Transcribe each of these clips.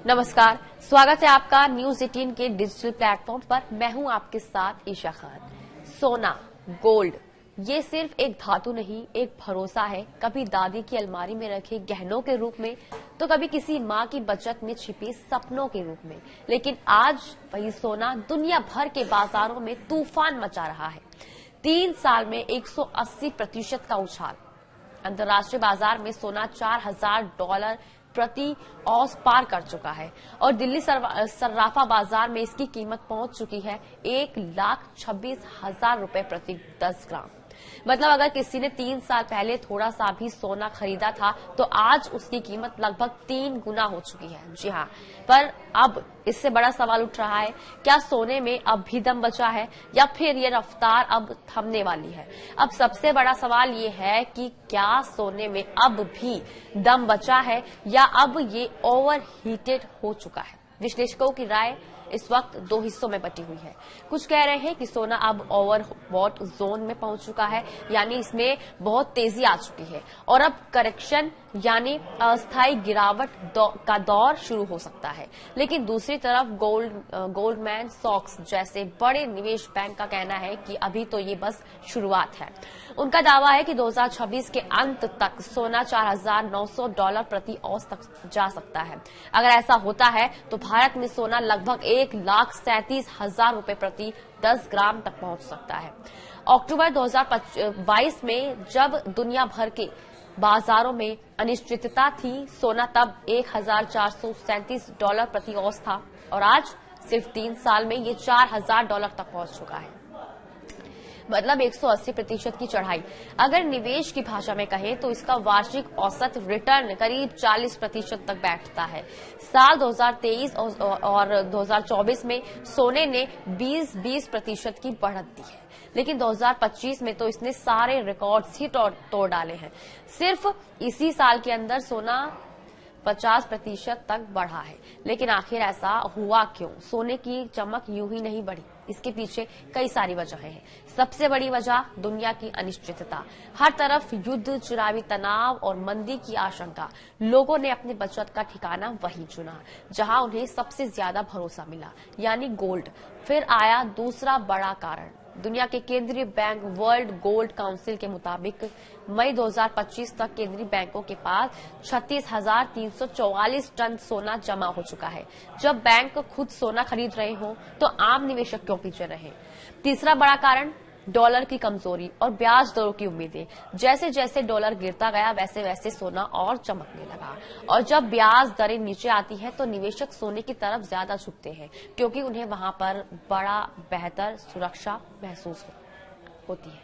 नमस्कार, स्वागत है आपका न्यूज 18 के डिजिटल प्लेटफॉर्म पर। मैं हूं आपके साथ ईशा खान। सोना, गोल्ड, ये सिर्फ एक धातु नहीं, एक भरोसा है। कभी दादी की अलमारी में रखे गहनों के रूप में, तो कभी किसी माँ की बचत में छिपे सपनों के रूप में। लेकिन आज वही सोना दुनिया भर के बाजारों में तूफान मचा रहा है। 3 साल में 180% का उछाल। अंतर्राष्ट्रीय बाजार में सोना $4,000 प्रति औंस पार कर चुका है और दिल्ली सर्राफा बाजार में इसकी कीमत पहुंच चुकी है $1,26,000 प्रति 10 ग्राम। मतलब अगर किसी ने 3 साल पहले थोड़ा सा भी सोना खरीदा था तो आज उसकी कीमत लगभग 3 गुना हो चुकी है। जी हाँ, पर अब इससे बड़ा सवाल उठ रहा है, क्या सोने में अब भी दम बचा है या फिर ये रफ्तार अब थमने वाली है? अब सबसे बड़ा सवाल ये है कि क्या सोने में अब भी दम बचा है या अब ये ओवर हीटेड हो चुका है? विश्लेषकों की राय इस वक्त 2 हिस्सों में बटी हुई है। कुछ कह रहे हैं कि सोना अब ओवरबॉट जोन में पहुंच चुका है, यानी इसमें बहुत तेजी आ चुकी है और अब करेक्शन यानी अस्थायी गिरावट का दौर शुरू हो सकता है। लेकिन दूसरी तरफ गोल्डमैन सॉक्स जैसे बड़े निवेश बैंक का कहना है कि अभी तो ये बस शुरुआत है। उनका दावा है कि 2026 के अंत तक सोना $4,900 प्रति औंस तक जा सकता है। अगर ऐसा होता है तो भारत में सोना लगभग $1,37,000 प्रति 10 ग्राम तक पहुंच सकता है। अक्टूबर 2022 में जब दुनिया भर के बाजारों में अनिश्चितता थी, सोना तब $1,437 प्रति औंस था और आज सिर्फ 3 साल में ये $4,000 तक पहुंच चुका है। मतलब 180% की चढ़ाई। अगर निवेश की भाषा में कहें तो इसका वार्षिक औसत रिटर्न करीब 40% तक बैठता है। साल 2023 और 2024 में सोने ने 20% की बढ़त दी है, लेकिन 2025 में तो इसने सारे रिकॉर्ड्स ही तोड़ डाले हैं। सिर्फ इसी साल के अंदर सोना 50% तक बढ़ा है। लेकिन आखिर ऐसा हुआ क्यों? सोने की चमक यूं ही नहीं बढ़ी, इसके पीछे कई सारी वजहें हैं। सबसे बड़ी वजह दुनिया की अनिश्चितता। हर तरफ युद्ध, चुनावी तनाव और मंदी की आशंका। लोगों ने अपनी बचत का ठिकाना वही चुना जहां उन्हें सबसे ज्यादा भरोसा मिला, यानी गोल्ड। फिर आया दूसरा बड़ा कारण। दुनिया के केंद्रीय बैंक वर्ल्ड गोल्ड काउंसिल के मुताबिक मई 2025 तक केंद्रीय बैंकों के पास 36,344 टन सोना जमा हो चुका है। जब बैंक खुद सोना खरीद रहे हो तो आम निवेशक क्यों पीछे रहे? तीसरा बड़ा कारण डॉलर की कमजोरी और ब्याज दरों की उम्मीदें। जैसे जैसे डॉलर गिरता गया वैसे वैसे सोना और चमकने लगा और जब ब्याज दरें नीचे आती हैं तो निवेशक सोने की तरफ ज्यादा झुकते हैं, क्योंकि उन्हें वहां पर बड़ा बेहतर सुरक्षा महसूस होती है।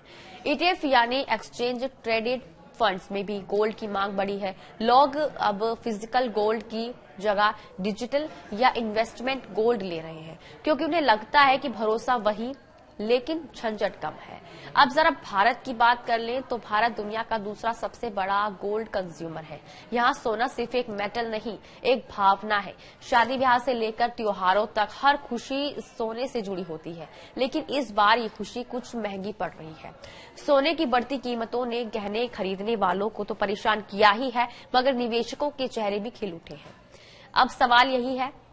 ETF यानी एक्सचेंज ट्रेडेड फंड्स में भी गोल्ड की मांग बढ़ी है। लोग अब फिजिकल गोल्ड की जगह डिजिटल या इन्वेस्टमेंट गोल्ड ले रहे हैं, क्योंकि उन्हें लगता है कि भरोसा वही लेकिन झंझट कम है। अब जरा भारत की बात कर लें तो भारत दुनिया का दूसरा सबसे बड़ा गोल्ड कंज्यूमर है। यहाँ सोना सिर्फ एक मेटल नहीं, एक भावना है। शादी ब्याह से लेकर त्योहारों तक हर खुशी सोने से जुड़ी होती है, लेकिन इस बार ये खुशी कुछ महंगी पड़ रही है। सोने की बढ़ती कीमतों ने गहने खरीदने वालों को तो परेशान किया ही है, मगर निवेशकों के चेहरे भी खिल उठे हैं। अब सवाल यही है,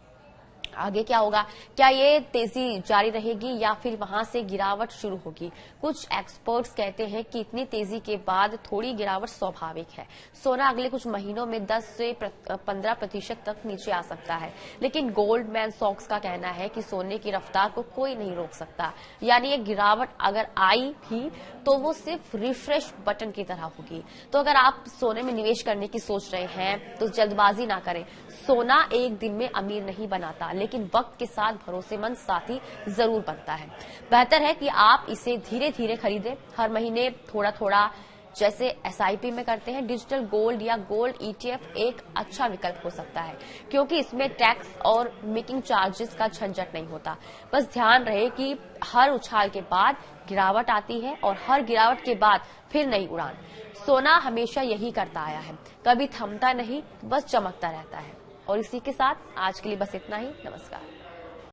आगे क्या होगा? क्या ये तेजी जारी रहेगी या फिर वहां से गिरावट शुरू होगी? कुछ एक्सपर्ट्स कहते हैं कि इतनी तेजी के बाद थोड़ी गिरावट स्वाभाविक है। सोना अगले कुछ महीनों में 10 से 15% तक नीचे आ सकता है, लेकिन गोल्डमैन सॉक्स का कहना है कि सोने की रफ्तार को कोई नहीं रोक सकता। यानी ये गिरावट अगर आई भी तो वो सिर्फ रिफ्रेश बटन की तरह होगी। तो अगर आप सोने में निवेश करने की सोच रहे हैं तो जल्दबाजी ना करें। सोना एक दिन में अमीर नहीं बनाता, लेकिन वक्त के साथ भरोसेमंद साथी जरूर बनता है। बेहतर है कि आप इसे धीरे धीरे खरीदें, हर महीने थोड़ा थोड़ा, जैसे SIP में करते हैं। डिजिटल गोल्ड या गोल्ड ETF एक अच्छा विकल्प हो सकता है, क्योंकि इसमें टैक्स और मेकिंग चार्जेस का झंझट नहीं होता। बस ध्यान रहे कि हर उछाल के बाद गिरावट आती है और हर गिरावट के बाद फिर नई उड़ान। सोना हमेशा यही करता आया है, कभी थमता नहीं, बस चमकता रहता है। और इसी के साथ आज के लिए बस इतना ही। नमस्कार।